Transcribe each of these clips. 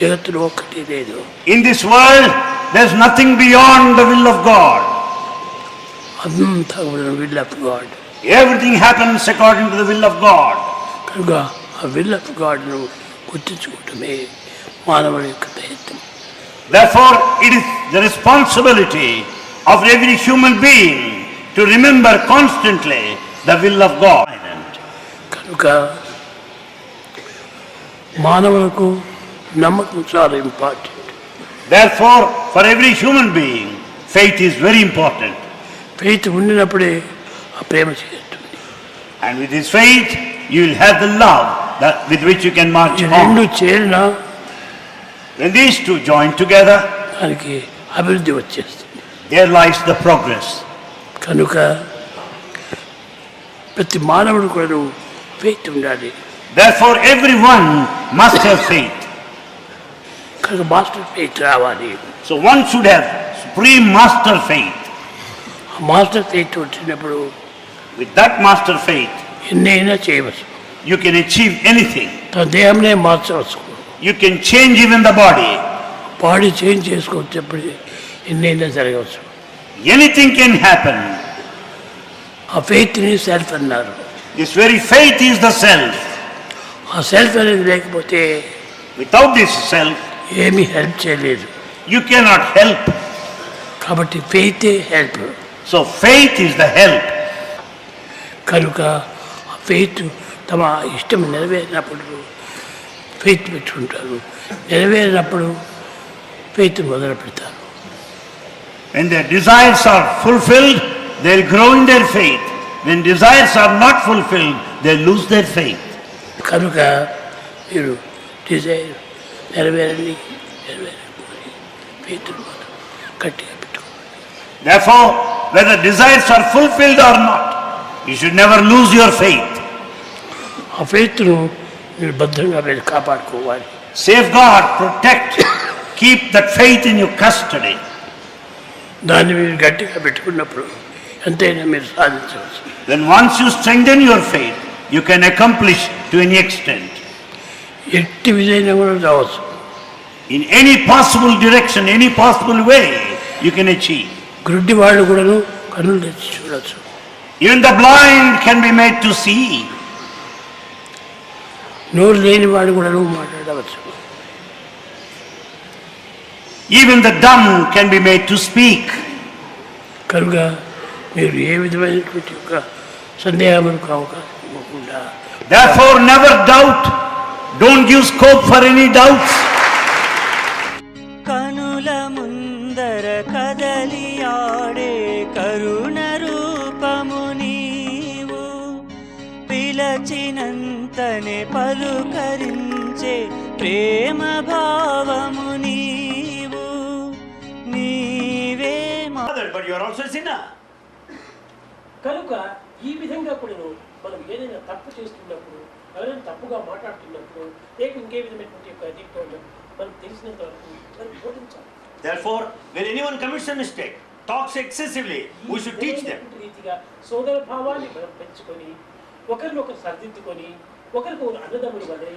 జగత్తులో ఒక్కటి లేదు. In this world, there is nothing beyond the will of God. అంతా will of God. Everything happens according to the will of God. కనుక ఆ will of గాడ్ను గుర్తించుకోవటమే మానవుని యొక్క ప్రయత్నం. Therefore, it is the responsibility of every human being to remember constantly the will of God. కనుక మానవులకు నమ్మకం చాలా important. Therefore, for every human being, faith is very important. Faith ఉండినప్పుడే ఆ ప్రేమ చేస్తుంది. And with this faith, you will have the love with which you can march on. రెండు చేరినా When these two join together, దానికి అభివృద్ధి వచ్చేస్తుంది. there lies the progress. కనుక ప్రతి మానవుడు కూడా ఫెయిత్ ఉండాలి. Therefore, everyone must have faith. కనుక మాస్టర్ ఫెయిత్ రావాలి. So one should have supreme master faith. ఆ మాస్టర్ ఫెయిత్ వచ్చినప్పుడు With that master faith, ఎన్నైనా చేయవచ్చు. you can achieve anything. తన దేహంనే మార్చవచ్చు. You can change even the body. Body change చేసుకోవచ్చప్పుడు ఎన్నైనా జరగవచ్చు. Anything can happen. ఆ ఫెయిత్ని సెల్ఫ్ అన్నారు. This very faith is the self. ఆ సెల్ఫ్ అనేది లేకపోతే Without this self, ఏమీ హెల్ప్ చేయలేదు. you cannot help. కాబట్టి ఫెయితే help. So faith is the help. కనుక ఆ ఫెయిత్ తమ ఇష్టం నెరవేరినప్పుడు ఫెయిత్ పెట్టుకుంటారు. నెరవేరినప్పుడు ఫెయిత్ మొదలు పెడతారు. When their desires are fulfilled, they will grow in their faith. When desires are not fulfilled, they lose their faith. కనుక మీరు డిజైర్ నెరవేరని ఫెయిత్ గట్టిగా పెట్టుకోవాలి. Therefore, whether desires are fulfilled or not, you should never lose your faith. ఆ ఫెయిత్ను మీరు భద్రంగా మీరు కాపాడుకోవాలి. Safeguard, protect, keep that faith in your custody. దాన్ని మీరు గట్టిగా పెట్టుకున్నప్పుడు ఎంతైనా మీరు సాధించవచ్చు. Then once you strengthen your faith, you can accomplish to any extent. ఎట్టి విజయం కూడా రావచ్చు. In any possible direction, any possible way, you can achieve. గుడ్డి వాళ్ళు కూడాను కన్నులు తెచ్చి చూడవచ్చు. Even the blind can be made to see. నోరు లేని వాడు కూడాను మాట్లాడవచ్చు. Even the dumb can be made to speak. కనుక మీరు ఏ విధమైనటువంటి ఒక సందేహములకు అవకాశం ఇవ్వకుండా. Therefore, never doubt. Don't give scope for any doubts. కనుల ముందర కదలి ఆడే కరుణ రూపము నీవు, పిలచినంతనే పలుకరించే ప్రేమ భావము నీవు, నీవే But you are also a sinner. కనుక ఈ విధంగా కూడా మనం ఏదైనా తప్పు చేస్తున్నప్పుడు, ఎవరైనా తప్పుగా మాట్లాడుతున్నప్పుడు, లేక ఇంకే విధమైనటువంటి యొక్క దీంట్లో మనం తెలిసినంత వరకు మనం బోధించాలి. Therefore, when anyone commits a mistake, talks excessively, we should teach them. రీతిగా సోదర భావాన్ని మనం పెంచుకొని, ఒకరినొకరు సర్దిద్దుకొని, ఒకరికి ఒక అన్నదమ్ముల వలె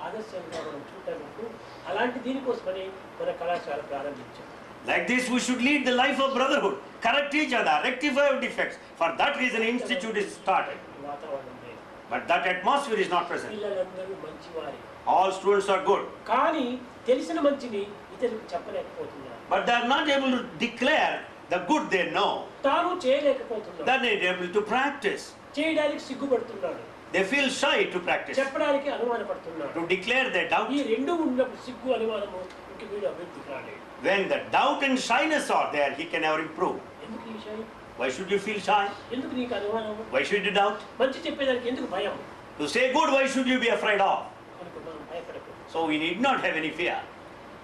ఆదర్శంగా మనం చూడటకు అలాంటి దీనికోసమని మన కళాశాల ప్రారంభించాం. Like this, we should lead the life of brotherhood, correct each other, rectify our defects. For that reason, institute is started. వాతావరణం లేదు. But that atmosphere is not present. పిల్లలందరూ మంచివారే. All students are good. కానీ తెలిసిన మంచిని ఇతరులకు చెప్పలేకపోతున్నారు. But they are not able to declare the good they know. తాను చేయలేకపోతున్నాడు. They are not able to practice. చేయడానికి సిగ్గుపడుతున్నాడు. They feel shy to practice. చెప్పడానికి అనుమానపడుతున్నాడు. To declare their doubt. ఈ రెండు ఉన్నప్పుడు సిగ్గు అనుమానము ఇంక వీడు అభివృద్ధి కాలేడు. When the doubt and shyness are there, he can never improve. ఎందుకు ఈ విషయం? Why should you feel shy? ఎందుకు నీకు అనుమానం? Why should you doubt? మంచి చెప్పేదానికి ఎందుకు భయం? To say good, why should you be afraid of? కనుక మనం భయపడకూడదు. So we need not have any fear.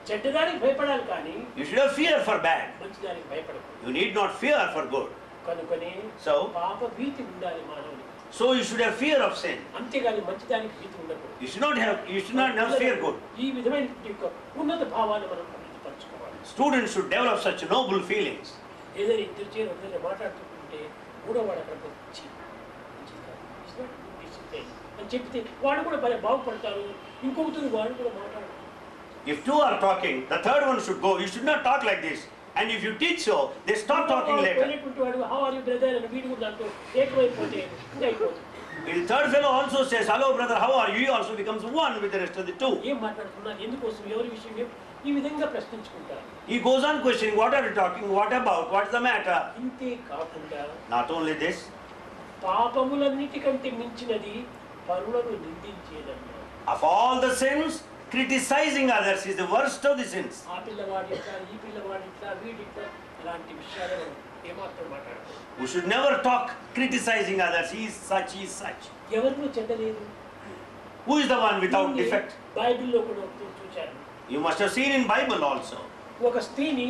చెడ్డదానికి భయపడాలి కానీ You should have fear for bad. మంచిదానికి భయపడకూడదు. You need not fear for good. కనుకనే So? పాప భీతి ఉండాలి మానవునికి. So you should have fear of sin. అంతేగాని మంచిదానికి భీతి ఉండకూడదు. You should not have fear good. ఈ విధమైన ఉన్నత భావాన్ని మనం అభివృద్ధి పరచుకోవాలి. Students should develop such noble feelings. ఏదైనా ఇద్దరు చేరు ఒకరిని మాట్లాడుతుంటే మూడో వాడు అక్కడ వచ్చి అని చెప్తే వాడు కూడా బాగుపడతారు. ఇంకొకరు వాడు కూడా మాట్లాడతారు. If two are talking, the third one should go. You should not talk like this. And if you teach so, they stop talking later. పోయినటువంటి వాడు హౌ ఆర్ యు బ్రదర్ అని వీడు కూడా దాంట్లో ఏకమైపోతే ఇంకా అయిపోతుంది. The third fellow also says, hello brother, how are you? He also becomes one with the rest of the two. ఏం మాట్లాడుతున్నారు, ఎందుకోసం, ఎవరి విషయం, ఈ విధంగా ప్రశ్నించుకుంటారు. He goes on questioning, what are you talking, what about, what's the matter? ఇంతే కాకుండా Not only this, పాపములన్నిటికంటే మించినది పరులను నిందించేదన్నారు. of all the sins, criticizing others is the worst of the sins. ఆ పిల్లవాడి ఇట్లా, ఈ పిల్లవాడి ఇట్లా, వీడిట్లా, ఇలాంటి విషయాలు ఏమాత్రం మాట్లాడదు. We should never talk criticizing others. He is such, he is such. ఎవరిలో చెడ్డలేదు. Who is the one without defect? బైబిల్లో కూడా చూచారు. You must have seen in Bible also. ఒక స్త్రీని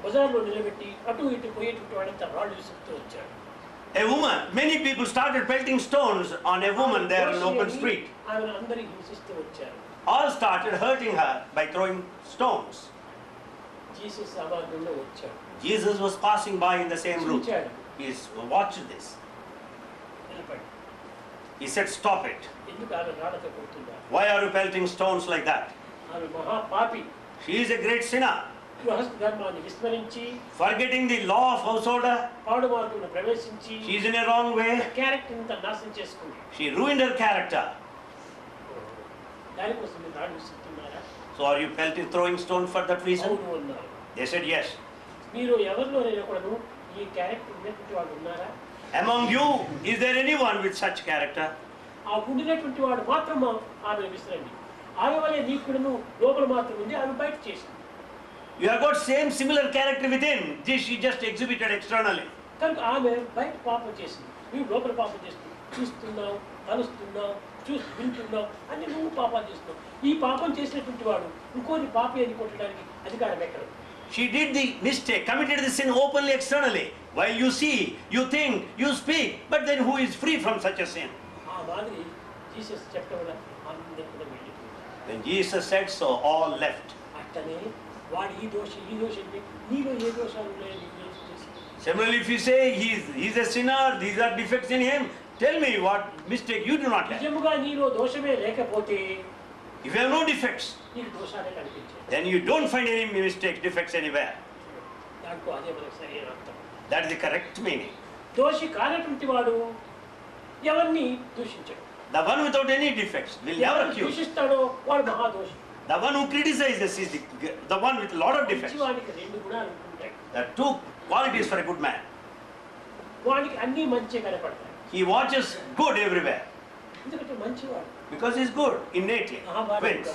బజార్లో నిలబెట్టి అటు ఇటు పోయేటువంటి వాడంతా రాళ్ళు విసురుతూ వచ్చాడు. A woman, many people started pelting stones on a woman there in open street. ఆమెను అందరికి హింసిస్తూ వచ్చారు. All started hurting her by throwing stones. Jesus ఆ మార్గంలో వచ్చాడు. Jesus was passing by in the same route. చూచాడు. He watched this. నిలబడి. He said, stop it. ఎందుకు ఆమె రాళ్ళతో కొడుతున్నారు? Why are you pelting stones like that? ఆమె మహా పాపి. She is a great sinner. గృహస్థ ధర్మాన్ని విస్మరించి, Forgetting the law of householder, పాడు మార్గంలో ప్రవేశించి, she is in a wrong way. Character అంతా నాశనం చేసుకుంది. She ruined her character. దానికోసం మీరు రాళ్ళు విసురుతున్నారా? So are you throwing stones for that reason? అవును అన్నారు. They said yes. మీరు ఎవరిలోనైనా కూడాను ఈ క్యారెక్టర్ ఉన్నటువంటి వాడు ఉన్నారా? Among you, is there anyone with such character? ఆ ఉండినటువంటి వాడు మాత్రం ఆమె విసిరండి. ఆమె వల్లే నీకు కూడాను లోపల మాత్రం ఉంది, ఆమె బయట చేసింది. You have got similar character within. This she just exhibited externally. కనుక ఆమె బయట పాపం చేసింది, నువ్వు లోపల పాపం చేస్తున్నావు. చూస్తున్నావు, కలుస్తున్నావు, వింటున్నావు అన్ని నువ్వు పాపాలు చేస్తున్నావు. ఈ పాపం చేసినటువంటి వాడు ఇంకోని పాపి అని కొట్టడానికి అధికారం ఎక్కడ? She did the mistake, committed the sin openly externally. While you see, you think, you speak, but then who is free from such a sin? ఆ మాదిరి జీసస్ చెప్పడం వల్ల అందరూ కూడా వెళ్ళిపోయారు. When Jesus said so, all left. అట్టనే వాడు ఈ దోషి అంటే నీలో ఏ దోషాలు ఉన్నాయో నీకు తెలుసు. Similarly, if you say he's a sinner, these are defects in him, tell me what mistake you do not have. నిజముగా నీలో దోషమే లేకపోతే, If you have no defects, నీకు దోషాలే కనిపించాయి. then you don't find any mistakes, defects anywhere. దాంట్లో అదే మనకు సరైన అర్థం. That is the correct meaning. దోషి కానటువంటి వాడు ఎవరిని దూషించడు. The one without any defects will never accuse. దూషిస్తాడో వాడు మహాదోషి. The one who criticizes is the one with a lot of defects. మంచివాడికి రెండు గుణాలు ఉంటాయి. There are two qualities for a good man. వాడికి అన్ని మంచి కనపడతాయి. He watches good everywhere ఎందుకంటే మంచివాడు. because he's good innately. Wins.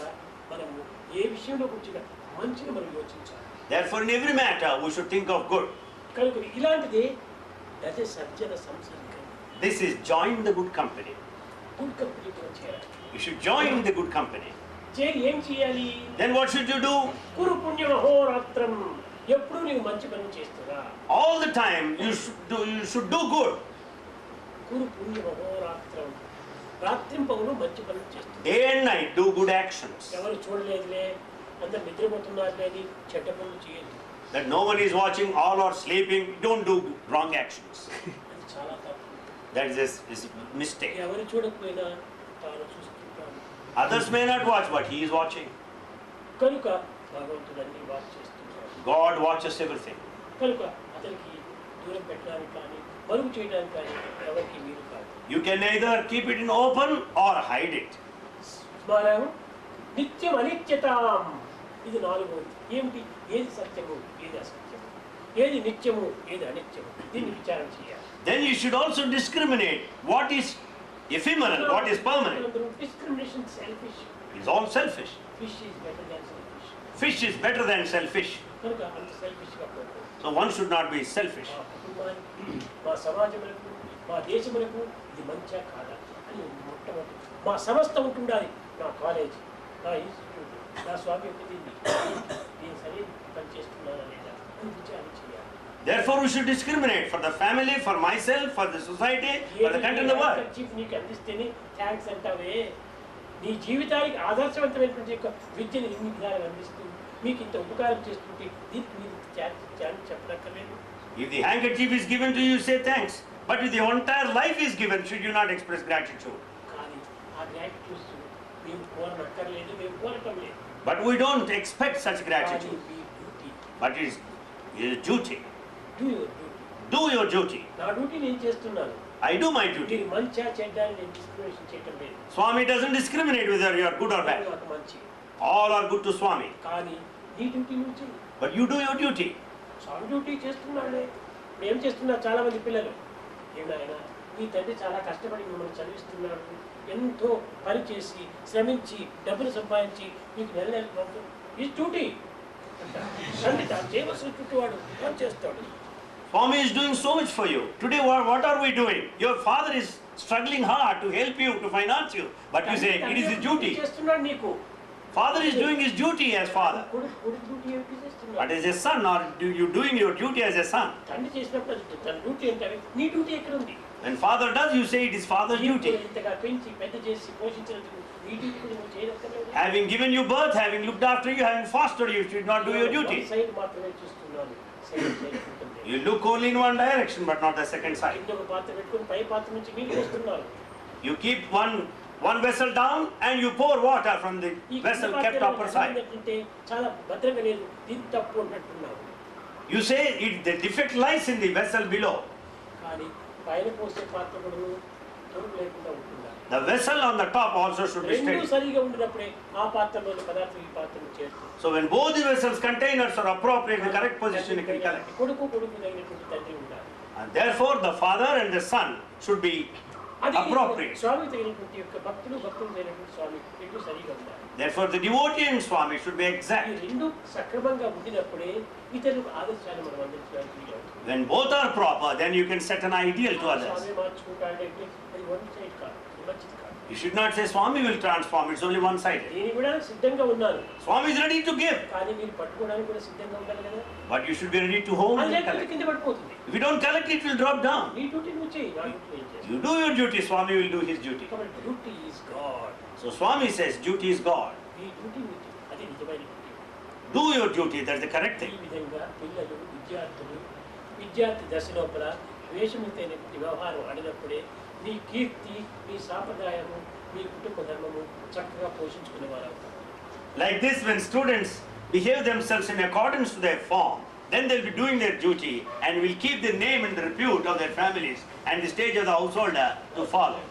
మనము ఏ విషయంలో కూర్చున్నా మంచిగా మనం యోచించాలి. Therefore, in every matter, we should think of good. కనుక ఇలాంటిది అదే సజ్జన సంసర్గం. This is join the good company. Good కంపెనీలో చేరాలి. You should join the good company. చేరి ఏం చేయాలి? Then what should you do? కురు పుణ్యం అహోరాత్రం. ఎప్పుడు నీవు మంచి పని చేస్తున్నా All the time you should do good. కురు పుణ్యం అహోరాత్రం. రాత్రింపగులు మంచి పనులు చేస్తున్నా. Day and night do good actions. ఎవరు చూడలేదులే, అందరు నిద్రపోతున్నారు లేని చెడ్డ పనులు చేయదు. That no one is watching, all are sleeping. Don't do wrong actions. అది చాలా తప్పు. That is a mistake. ఎవరు చూడకపోయినా తాను చూస్తుంటాను. Others may not watch, but he is watching. కనుక భగవంతుడు అన్ని వాచ్ చేస్తున్నాడు. God watches everything. కనుక అతనికి దూరం పెట్టడానికి కానీ మరుగు చేయడానికి కానీ ఎవరికి వీలు కాదు. You can either keep it in open or hide it. స్మరం నిత్యం అనిత్యతాం. ఇది నాలుగోది. ఏమిటి? ఏది సత్యము, ఏది అసత్యము, ఏది నిత్యము, ఏది అనిత్యము, దీన్ని విచారం చేయాలి. Then you should also discriminate what is ephemeral, what is permanent. Discrimination selfish. It's all selfish. Fish is better than selfish. Fish is better than selfish. కనుక అంత సెల్ఫిష్గా పోకూడదు. So one should not be selfish. మా కుటుంబానికి, మా సమాజములకు, మా దేశములకు ఇది మంచిగా కాదా అని మొట్టమొదటి మా సంస్థ ఉంటుండాలి. నా కాలేజీ, నా ఇన్స్టిట్యూట్, నా స్వామి నేను సరైన పని చేస్తున్నానా లేదా అని విచారణ చేయాలి. Therefore we should discriminate for the family, for myself, for the society, for the country and the world. Chief నీకు అందిస్తేనే థ్యాంక్స్ అంటావే. నీ జీవితానికి ఆదర్శవంతమైనటువంటి యొక్క విద్యను ఇన్ని విధాలు అందిస్తూ మీకు ఇంత ఉపకారం చేస్తుంటే దీనికి మీరు చెప్పనక్కర్లేదు. If the handkerchief is given to you, say thanks. But if the entire life is given, should you not express gratitude? కానీ ఆ గ్రాటిట్యూడ్స్ మేము కోరనక్కర్లేదు, మేము కోరటం లేదు. But we don't expect such కానీ gratitude. Me duty. But it's a duty. Do your duty. Do your duty. నా duty నేను చేస్తున్నాను. I do my duty. మీరు మంచిగా చెడ్డాన్ని నేను డిస్క్రిమినేషన్ చేయటం లేదు. Swami doesn't discriminate whether you are good or bad. నాకు మంచి. All are good to Swami. కానీ నీ డ్యూటీ నువ్వు చెయ్యి. But you do your duty. స్వామి డ్యూటీ చేస్తున్నాడే. ఇప్పుడు ఏం చేస్తున్నారు చాలా మంది పిల్లలు? ఏమైనా మీ తండ్రి చాలా కష్టపడి మిమ్మల్ని చదివిస్తున్నాడు, ఎంతో పని చేసి శ్రమించి డబ్బులు సంపాదించి మీకు నెల నెల పంపుతాడు. ఈ డ్యూటీ అంటారు. తండ్రి తాను చేయవలసిన డ్యూటీ వాడు పని చేస్తాడు. Swami is doing so much for you. Today what are we doing? Your father is struggling hard to help you, to finance you. But you say it is his duty. చేస్తున్నాడు నీకు. Father is doing his duty as father. కొడుకు duty ఏమిటి చేస్తున్నాడు? But as a son, or do you doing your duty as a son? తండ్రి చేసినప్పుడు తన duty ఏంటంటే నీ డ్యూటీ ఎక్కడ ఉంది? When father does, you say it is father's duty. ఇంతగా పెంచి పెద్ద చేసి పోషించినందుకు నీ డ్యూటీ కూడా నువ్వు చేయనక్కర్లేదు. Having given you birth, having looked after you, having fostered you, should not do your duty. Side మాత్రమే చూస్తున్నాను. Side చేయకుంటుంది. You look only in one direction, but not the second side. ఇంకొక పాత్ర పెట్టుకొని పై పాత్ర నుంచి నీళ్ళు పోస్తున్నారు. You keep one vessel down and you pour water from the vessel kept upper side. అంటే చాలా భద్రంగా లేదు, దీన్ని తప్పు అన్నట్టున్నారు. You say the defect lies in the vessel below. కానీ పైన పోసే పాత్ర కూడా తొడుగు లేకుండా ఉంటుందా? The vessel on the top also should be రెండు steady. సరిగా ఉండినప్పుడే ఆ పాత్రలోని పదార్థం ఈ పాత్రను చేరుతుంది. So when both the vessels containers are appropriate in the correct position, it can collect. కొడుకు తగినటువంటి తండ్రి ఉండాలి. And therefore the father and the son should be అది appropriate. స్వామి తగినటువంటి యొక్క భక్తులు తగినటువంటి స్వామి రెండు సరిగా ఉండాలి. Therefore the devotee and Swami should be ఈ exact. రెండు సక్రమంగా ఉండినప్పుడే ఇతరులకు ఆదర్శాన్ని మనం అందించడానికి వీలవుతుంది. When both are proper, then you can set an ideal to others. స్వామి మార్చుకుంటాడంటే అది వన్ సైడ్ కాదు, అది మంచిది కాదు. You should not say Swami will transform, it's only one-sided. నేను కూడా సిద్ధంగా ఉన్నాను, Swami is ready to give, కానీ మీరు పట్టుకోవడానికి కూడా సిద్ధంగా ఉండాలి కదా. but you should be ready to hold అది and లేకపోతే collect. కింద పడిపోతుంది. If you don't collect, it will drop down. నీ డ్యూటీ నువ్వు చేయి, నా డ్యూటీ నేను చేస్తాను. You do your duty, Swami will do his duty. కాబట్టి duty is God. So Swami says duty is God. Me duty మీకు అది నిజమైన duty. Do your duty, that's the correct ఈ thing. విధంగా పిల్లలు విద్యార్థి దశ లోపల ద్వేషమితైనటువంటి వ్యవహారం ఆడినప్పుడే నీ కీర్తి, మీ సాంప్రదాయము, మీ కుటుంబ ధర్మము చక్కగా పోషించుకునేవారు అవుతారు. Like this, when students behave themselves in accordance to their form, then they'll be doing their duty and will keep the name and the repute of their families and the stage of the householder to follow.